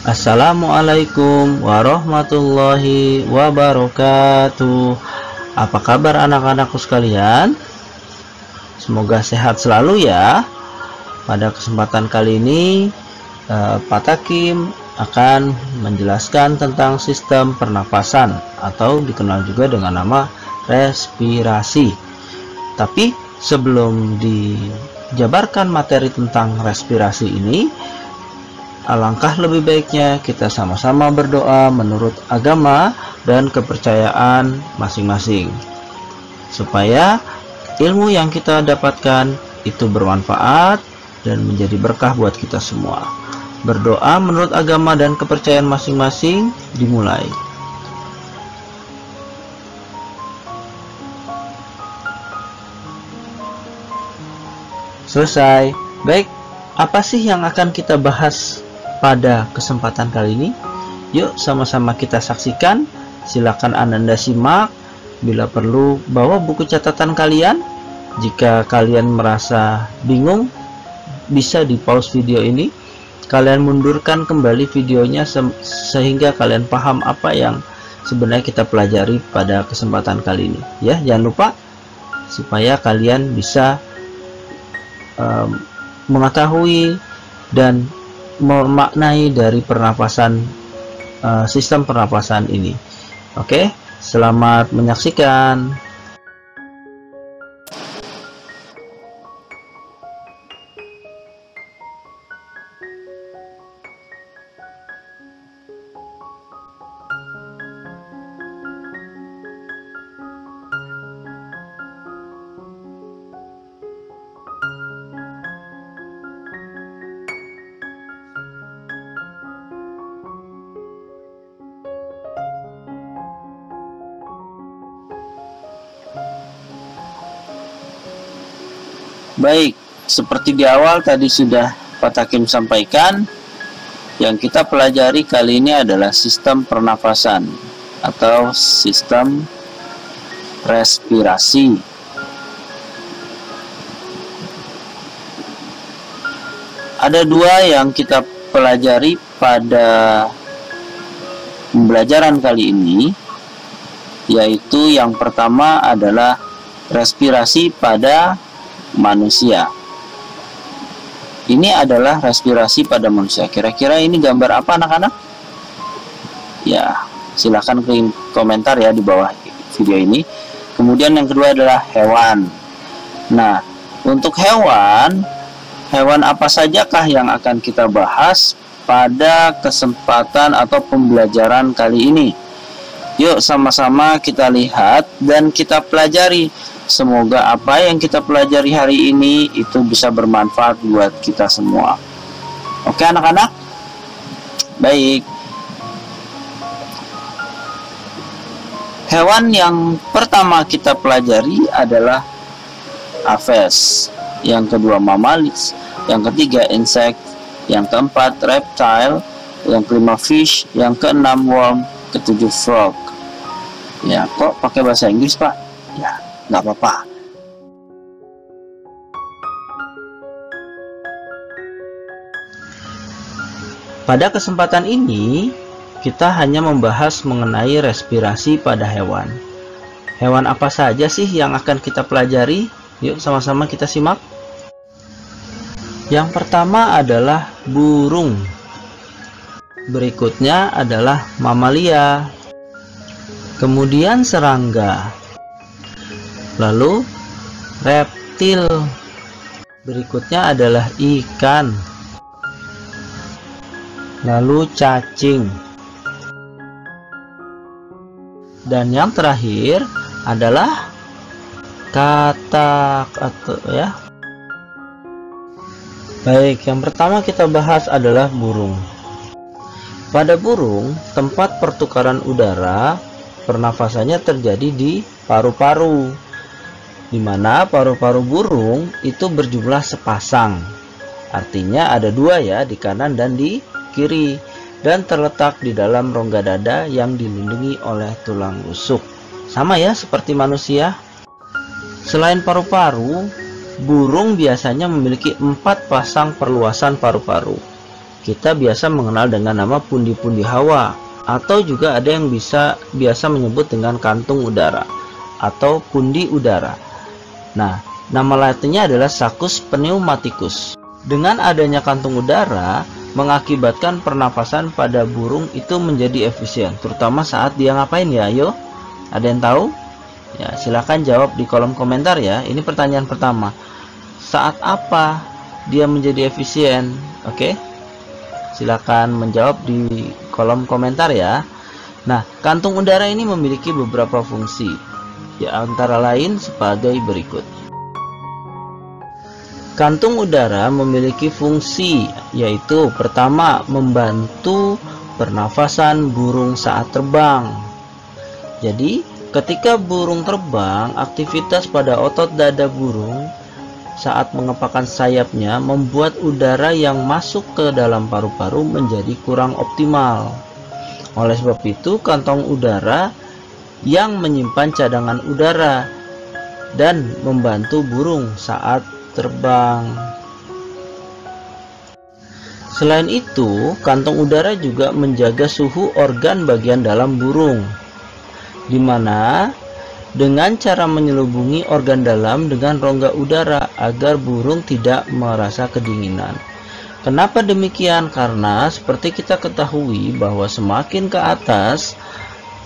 Assalamualaikum warahmatullahi wabarakatuh. Apa kabar anak-anakku sekalian? Semoga sehat selalu ya. Pada kesempatan kali ini Pak Takim akan menjelaskan tentang sistem pernapasan atau dikenal juga dengan nama respirasi. Tapi sebelum dijabarkan materi tentang respirasi ini, alangkah lebih baiknya kita sama-sama berdoa menurut agama dan kepercayaan masing-masing, supaya ilmu yang kita dapatkan itu bermanfaat dan menjadi berkah buat kita semua. Berdoa menurut agama dan kepercayaan masing-masing dimulai. Selesai. Baik, apa sih yang akan kita bahas pada kesempatan kali ini? Yuk sama-sama kita saksikan. Silakan Anda simak. Bila perlu bawa buku catatan kalian. Jika kalian merasa bingung, bisa di pause video ini. Kalian mundurkan kembali videonya sehingga kalian paham apa yang sebenarnya kita pelajari pada kesempatan kali ini. Ya, jangan lupa supaya kalian bisa mengetahui dan memaknai dari pernapasan, sistem pernapasan ini. Oke, selamat menyaksikan. Baik, seperti di awal tadi sudah Pak Takim sampaikan, yang kita pelajari kali ini adalah sistem pernafasan atau sistem respirasi. Ada dua yang kita pelajari pada pembelajaran kali ini, yaitu yang pertama adalah respirasi pada manusia. Ini adalah respirasi pada manusia. Kira-kira ini gambar apa anak-anak? Ya, silahkan kirim komentar ya di bawah video ini. Kemudian yang kedua adalah hewan. Nah, untuk hewan apa sajakah yang akan kita bahas pada kesempatan atau pembelajaran kali ini? Yuk sama-sama kita lihat dan kita pelajari. Semoga apa yang kita pelajari hari ini itu bisa bermanfaat buat kita semua. Oke anak-anak? Baik. Hewan yang pertama kita pelajari adalah aves. Yang kedua mamalis. Yang ketiga insect. Yang keempat reptile. Yang kelima fish. Yang keenam worm. Ketujuh frog. Ya, kok pakai bahasa Inggris, Pak? Ya, nggak apa-apa. Pada kesempatan ini kita hanya membahas mengenai respirasi pada hewan. Hewan apa saja sih yang akan kita pelajari? Yuk sama-sama kita simak. Yang pertama adalah burung. Berikutnya adalah mamalia. Kemudian serangga. Lalu reptil. Berikutnya adalah ikan. Lalu cacing. Dan yang terakhir adalah katak atau ya. Baik, yang pertama kita bahas adalah burung. Pada burung, tempat pertukaran udara pernafasannya terjadi di paru-paru, di mana paru-paru burung itu berjumlah sepasang. Artinya ada dua ya, di kanan dan di kiri, dan terletak di dalam rongga dada yang dilindungi oleh tulang rusuk. Sama ya seperti manusia. Selain paru-paru, burung biasanya memiliki 4 pasang perluasan paru-paru. kita biasa mengenal dengan nama pundi-pundi hawa, atau juga ada yang biasa menyebut dengan kantung udara atau pundi udara. Nah, nama latinnya adalah Saccus pneumaticus. Dengan adanya kantung udara mengakibatkan pernapasan pada burung itu menjadi efisien, terutama saat dia ngapain ya? Ayo, ada yang tahu? Ya, silakan jawab di kolom komentar ya. Ini pertanyaan pertama. Saat apa dia menjadi efisien? Oke. Silakan menjawab di kolom komentar ya. Nah, kantung udara ini memiliki beberapa fungsi, ya antara lain sebagai berikut. Kantung udara memiliki fungsi, yaitu pertama, membantu pernafasan burung saat terbang. Jadi, ketika burung terbang, aktivitas pada otot dada burung saat mengepakkan sayapnya membuat udara yang masuk ke dalam paru-paru menjadi kurang optimal. Oleh sebab itu, kantong udara yang menyimpan cadangan udara dan membantu burung saat terbang. Selain itu, kantong udara juga menjaga suhu organ bagian dalam burung, di mana dengan cara menyelubungi organ dalam dengan rongga udara agar burung tidak merasa kedinginan. Kenapa demikian? Karena seperti kita ketahui bahwa semakin ke atas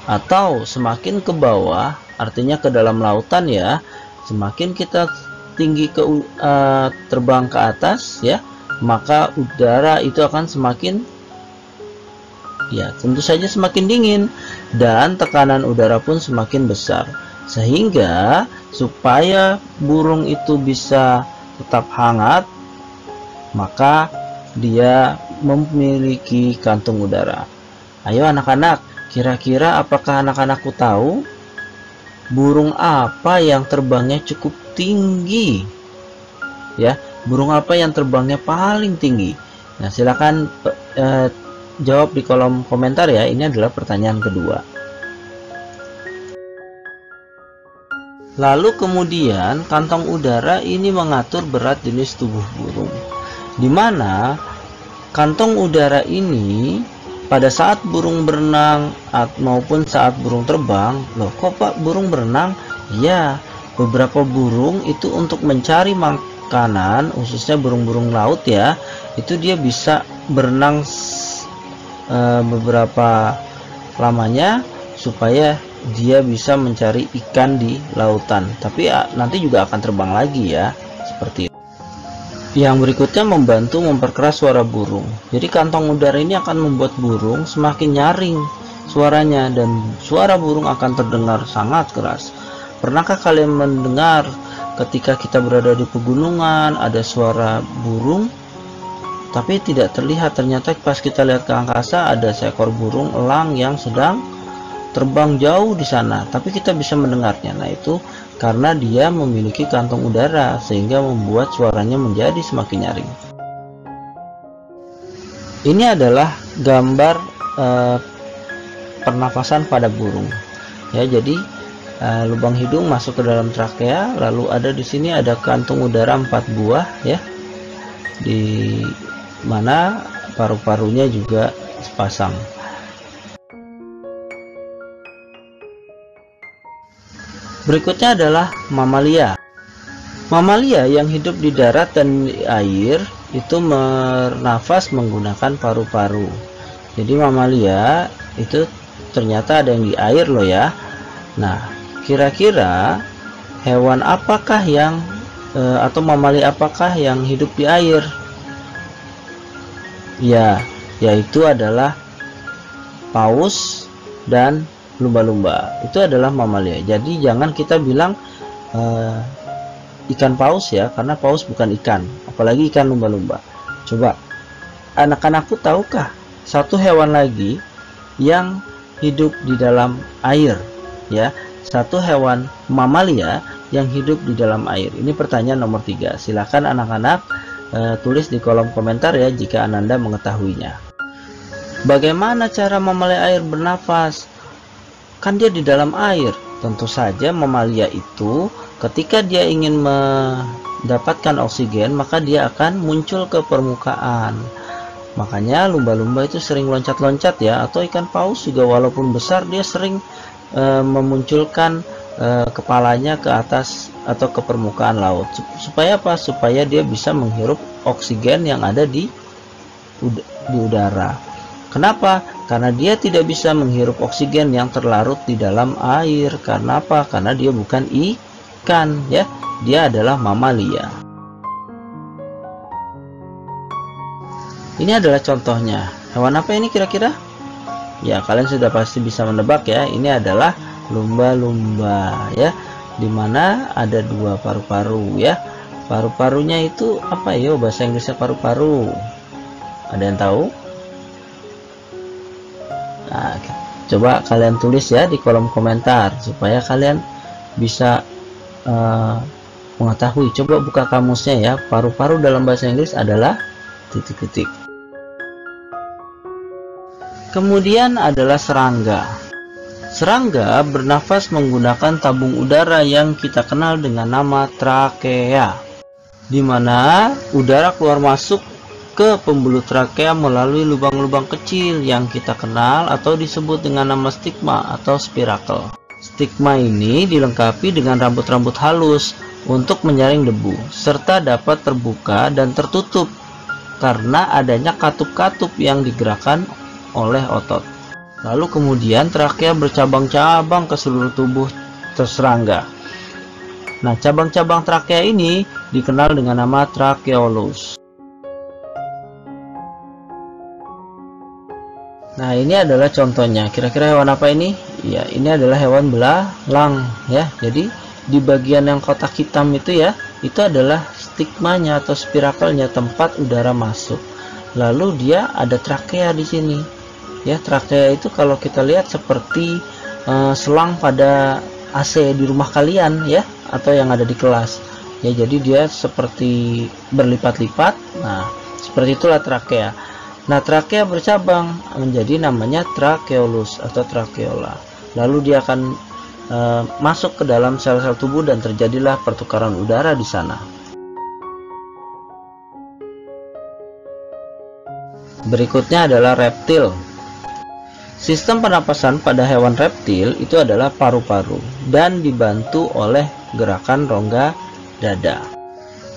atau semakin ke bawah, artinya ke dalam lautan ya, semakin kita tinggi terbang ke atas ya, maka udara itu akan semakin, ya tentu saja semakin dingin, dan tekanan udara pun semakin besar. Sehingga supaya burung itu bisa tetap hangat, maka dia memiliki kantung udara. Ayo anak-anak, kira-kira apakah anak-anakku tahu burung apa yang terbangnya cukup tinggi? Ya, burung apa yang terbangnya paling tinggi? Nah, silakan jawab di kolom komentar ya. Ini adalah pertanyaan kedua. Lalu kemudian kantong udara ini mengatur berat jenis tubuh burung, di mana kantong udara ini pada saat burung berenang maupun saat burung terbang. Loh, kok Pak burung berenang? Ya, beberapa burung itu untuk mencari makanan, khususnya burung-burung laut ya, itu dia bisa berenang beberapa lamanya supaya dia bisa mencari ikan di lautan, tapi nanti juga akan terbang lagi ya, seperti itu. Yang berikutnya membantu memperkeras suara burung. Jadi kantong udara ini akan membuat burung semakin nyaring suaranya, dan suara burung akan terdengar sangat keras. Pernahkah kalian mendengar ketika kita berada di pegunungan ada suara burung tapi tidak terlihat? Ternyata pas kita lihat ke angkasa ada seekor burung elang yang sedang terbang jauh di sana, tapi kita bisa mendengarnya. Nah, itu karena dia memiliki kantong udara sehingga membuat suaranya menjadi semakin nyaring. Ini adalah gambar pernafasan pada burung. Ya, jadi lubang hidung masuk ke dalam trakea, lalu ada di sini ada kantung udara 4 buah ya, di mana paru-parunya juga sepasang. Berikutnya adalah mamalia. Mamalia yang hidup di darat dan di air itu bernafas menggunakan paru-paru. Jadi mamalia itu ternyata ada yang di air loh ya. Nah, kira-kira hewan apakah yang atau mamalia apakah yang hidup di air? Ya, yaitu adalah paus dan lumba-lumba. Itu adalah mamalia. Jadi jangan kita bilang ikan paus ya, karena paus bukan ikan, apalagi ikan lumba-lumba. Coba anak-anakku tahukah satu hewan lagi yang hidup di dalam air ya, satu hewan mamalia yang hidup di dalam air? Ini pertanyaan nomor 3. Silakan anak-anak tulis di kolom komentar ya jika Ananda mengetahuinya. Bagaimana cara mamalia air bernafas? Kan dia di dalam air. Tentu saja mamalia itu ketika dia ingin mendapatkan oksigen, maka dia akan muncul ke permukaan. Makanya lumba-lumba itu sering loncat-loncat ya, atau ikan paus juga walaupun besar dia sering memunculkan kepalanya ke atas atau ke permukaan laut. Supaya apa? Supaya dia bisa menghirup oksigen yang ada di udara. Kenapa? Karena dia tidak bisa menghirup oksigen yang terlarut di dalam air. Karena apa? Karena dia bukan ikan ya, dia adalah mamalia. Ini adalah contohnya. Hewan apa ini kira-kira? Ya, kalian sudah pasti bisa menebak ya. Ini adalah lumba-lumba ya, dimana ada dua paru-paru ya. Paru-parunya itu apa ya bahasa Inggrisnya paru-paru? Ada yang tahu? Nah, coba kalian tulis ya di kolom komentar supaya kalian bisa mengetahui. Coba buka kamusnya ya. Paru-paru dalam bahasa Inggris adalah titik-titik. Kemudian adalah serangga. Serangga bernafas menggunakan tabung udara yang kita kenal dengan nama trakea, di mana udara keluar masuk ke pembuluh trakea melalui lubang-lubang kecil yang kita kenal atau disebut dengan nama stigma atau spirakel. Stigma ini dilengkapi dengan rambut-rambut halus untuk menyaring debu, serta dapat terbuka dan tertutup karena adanya katup-katup yang digerakkan oleh otot. Lalu kemudian trakea bercabang-cabang ke seluruh tubuh serangga. Nah, cabang-cabang trakea ini dikenal dengan nama tracheolus. Nah, ini adalah contohnya. Kira-kira hewan apa ini? Ya, ini adalah hewan belalang ya. Jadi di bagian yang kotak hitam itu ya, itu adalah stigmanya atau spirakelnya, tempat udara masuk. Lalu dia ada trakea di sini. Ya, trakea itu kalau kita lihat seperti selang pada AC di rumah kalian ya, atau yang ada di kelas. Ya, jadi dia seperti berlipat-lipat. Nah, seperti itulah trakea. Nah, trakea bercabang menjadi namanya tracheolus atau tracheola. Lalu dia akan masuk ke dalam sel-sel tubuh dan terjadilah pertukaran udara di sana. Berikutnya adalah reptil. Sistem pernapasan pada hewan reptil itu adalah paru-paru dan dibantu oleh gerakan rongga dada,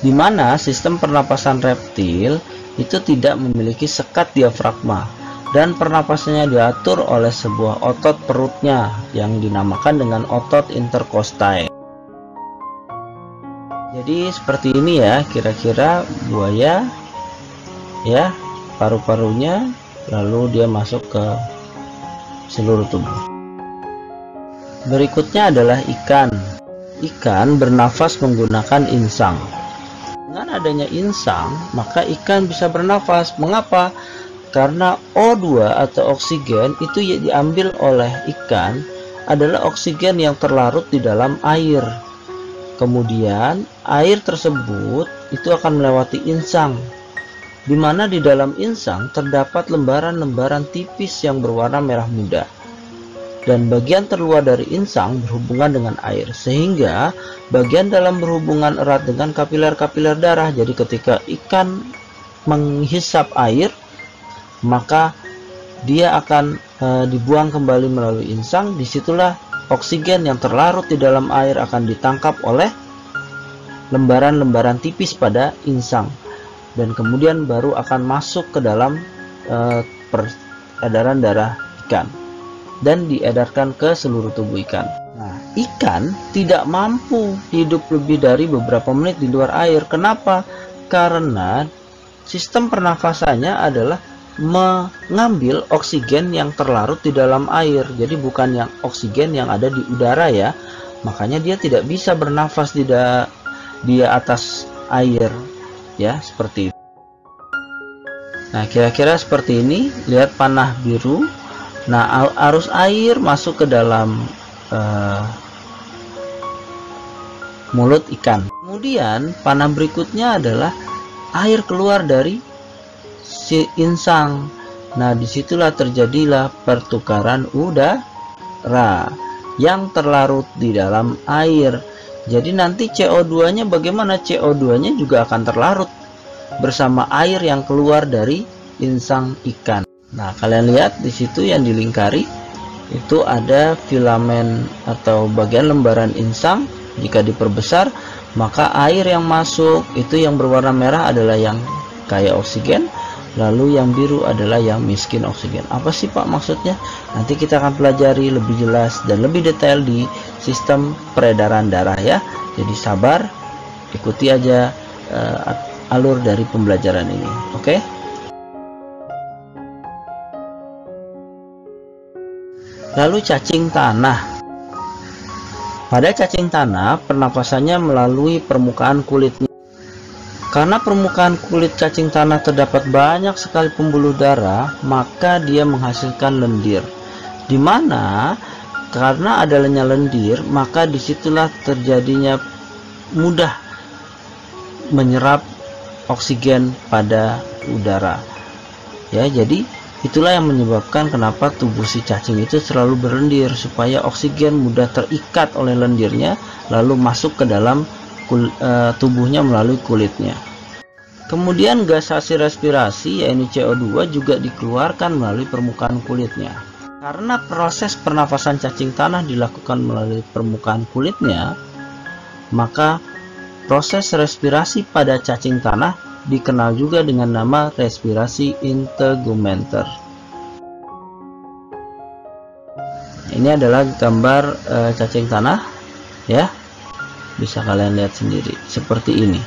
di mana sistem pernapasan reptil itu tidak memiliki sekat diafragma dan pernapasannya diatur oleh sebuah otot perutnya yang dinamakan dengan otot intercostai. Jadi seperti ini ya kira-kira buaya ya, paru-parunya, lalu dia masuk ke seluruh tubuh. Berikutnya adalah ikan. Ikan bernafas menggunakan insang. Dengan adanya insang, maka ikan bisa bernafas. Mengapa? Karena O2 atau oksigen itu yang diambil oleh ikan adalah oksigen yang terlarut di dalam air. Kemudian air tersebut itu akan melewati insang, di mana di dalam insang terdapat lembaran-lembaran tipis yang berwarna merah muda. Dan bagian terluar dari insang berhubungan dengan air, sehingga bagian dalam berhubungan erat dengan kapiler-kapiler darah. Jadi ketika ikan menghisap air, maka dia akan dibuang kembali melalui insang. Disitulah oksigen yang terlarut di dalam air akan ditangkap oleh lembaran-lembaran tipis pada insang, dan kemudian baru akan masuk ke dalam peredaran darah ikan dan diedarkan ke seluruh tubuh ikan. Nah, ikan tidak mampu hidup lebih dari beberapa menit di luar air. Kenapa? Karena sistem pernafasannya adalah mengambil oksigen yang terlarut di dalam air. Jadi bukan yang oksigen yang ada di udara ya. Makanya dia tidak bisa bernafas di atas air ya, seperti itu. Nah, kira-kira seperti ini. Lihat panah biru. Nah, arus air masuk ke dalam mulut ikan. Kemudian panah berikutnya adalah air keluar dari si insang. Nah, disitulah terjadilah pertukaran udara yang terlarut di dalam air. Jadi nanti CO2-nya bagaimana? CO2-nya juga akan terlarut bersama air yang keluar dari insang ikan. Nah, kalian lihat di situ yang dilingkari itu ada filamen atau bagian lembaran insang. Jika diperbesar, maka air yang masuk itu yang berwarna merah adalah yang kaya oksigen, lalu yang biru adalah yang miskin oksigen. Apa sih Pak maksudnya? Nanti kita akan pelajari lebih jelas dan lebih detail di sistem peredaran darah ya. Jadi sabar, ikuti aja alur dari pembelajaran ini. Oke? Lalu cacing tanah. Pada cacing tanah, pernapasannya melalui permukaan kulitnya. Karena permukaan kulit cacing tanah terdapat banyak sekali pembuluh darah, maka dia menghasilkan lendir. Di mana karena adanya lendir, maka disitulah terjadinya mudah menyerap oksigen pada udara. Ya, jadi itulah yang menyebabkan kenapa tubuh si cacing itu selalu berlendir, supaya oksigen mudah terikat oleh lendirnya lalu masuk ke dalam tubuhnya melalui kulitnya. Kemudian gas hasil respirasi yaitu CO2 juga dikeluarkan melalui permukaan kulitnya. Karena proses pernafasan cacing tanah dilakukan melalui permukaan kulitnya, maka proses respirasi pada cacing tanah dikenal juga dengan nama respirasi integumenter. Ini adalah gambar cacing tanah ya, bisa kalian lihat sendiri seperti ini.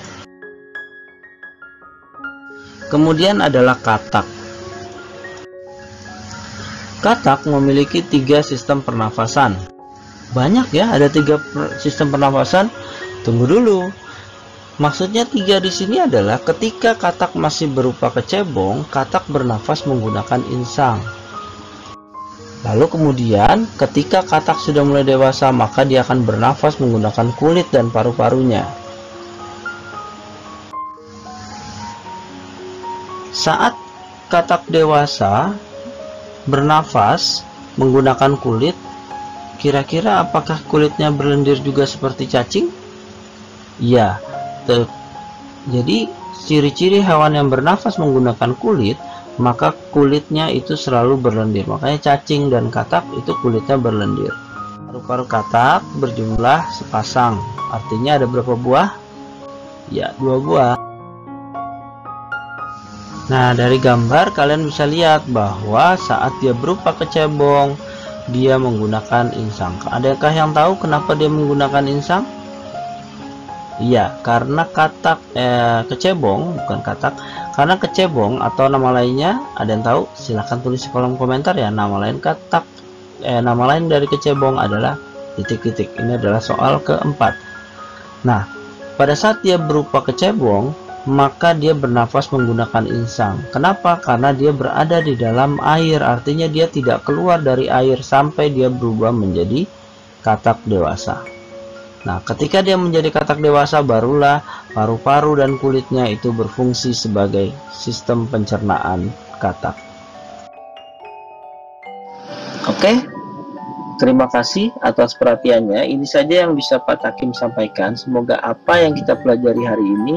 Kemudian adalah katak. Katak memiliki 3 sistem pernafasan. Banyak ya, ada 3 sistem pernafasan. Tunggu dulu. Maksudnya 3 di sini adalah ketika katak masih berupa kecebong, katak bernafas menggunakan insang. Lalu kemudian ketika katak sudah mulai dewasa, maka dia akan bernafas menggunakan kulit dan paru-parunya. Saat katak dewasa bernafas menggunakan kulit, kira-kira apakah kulitnya berlendir juga seperti cacing? Ya. Jadi ciri-ciri hewan yang bernafas menggunakan kulit, maka kulitnya itu selalu berlendir. Makanya cacing dan katak itu kulitnya berlendir. Paru-paru katak berjumlah sepasang. Artinya ada berapa buah? Ya, 2 buah. Nah, dari gambar kalian bisa lihat bahwa saat dia berupa kecebong, dia menggunakan insang. Adakah yang tahu kenapa dia menggunakan insang? Iya, karena katak kecebong, bukan katak, karena kecebong atau nama lainnya, ada yang tahu? Silahkan tulis di kolom komentar ya. Nama lain katak, nama lain dari kecebong adalah titik-titik. Ini adalah soal keempat. Nah, pada saat dia berupa kecebong, maka dia bernafas menggunakan insang. Kenapa? Karena dia berada di dalam air, artinya dia tidak keluar dari air sampai dia berubah menjadi katak dewasa. Nah, ketika dia menjadi katak dewasa, barulah paru-paru dan kulitnya itu berfungsi sebagai sistem pencernaan katak. Oke, terima kasih atas perhatiannya. Ini saja yang bisa Pak Takim sampaikan. Semoga apa yang kita pelajari hari ini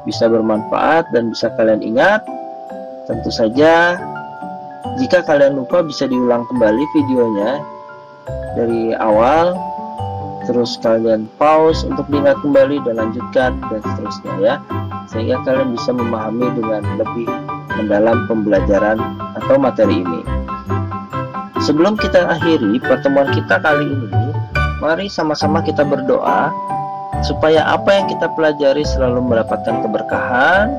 bisa bermanfaat dan bisa kalian ingat. Tentu saja, jika kalian lupa bisa diulang kembali videonya dari awal. Terus kalian pause untuk diingat kembali dan lanjutkan dan seterusnya ya, sehingga kalian bisa memahami dengan lebih mendalam pembelajaran atau materi ini. Sebelum kita akhiri pertemuan kita kali ini, mari sama-sama kita berdoa supaya apa yang kita pelajari selalu mendapatkan keberkahan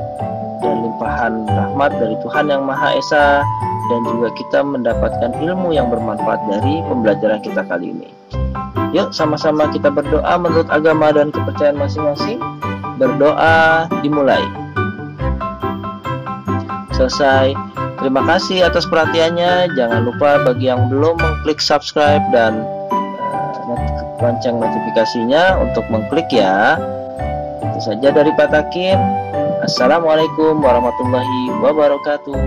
dan limpahan rahmat dari Tuhan Yang Maha Esa, dan juga kita mendapatkan ilmu yang bermanfaat dari pembelajaran kita kali ini. Yuk sama-sama kita berdoa menurut agama dan kepercayaan masing-masing. Berdoa dimulai. Selesai. Terima kasih atas perhatiannya. Jangan lupa bagi yang belum mengklik subscribe dan lonceng notifikasinya untuk mengklik ya. Itu saja dari Pak Takim. Assalamualaikum warahmatullahi wabarakatuh.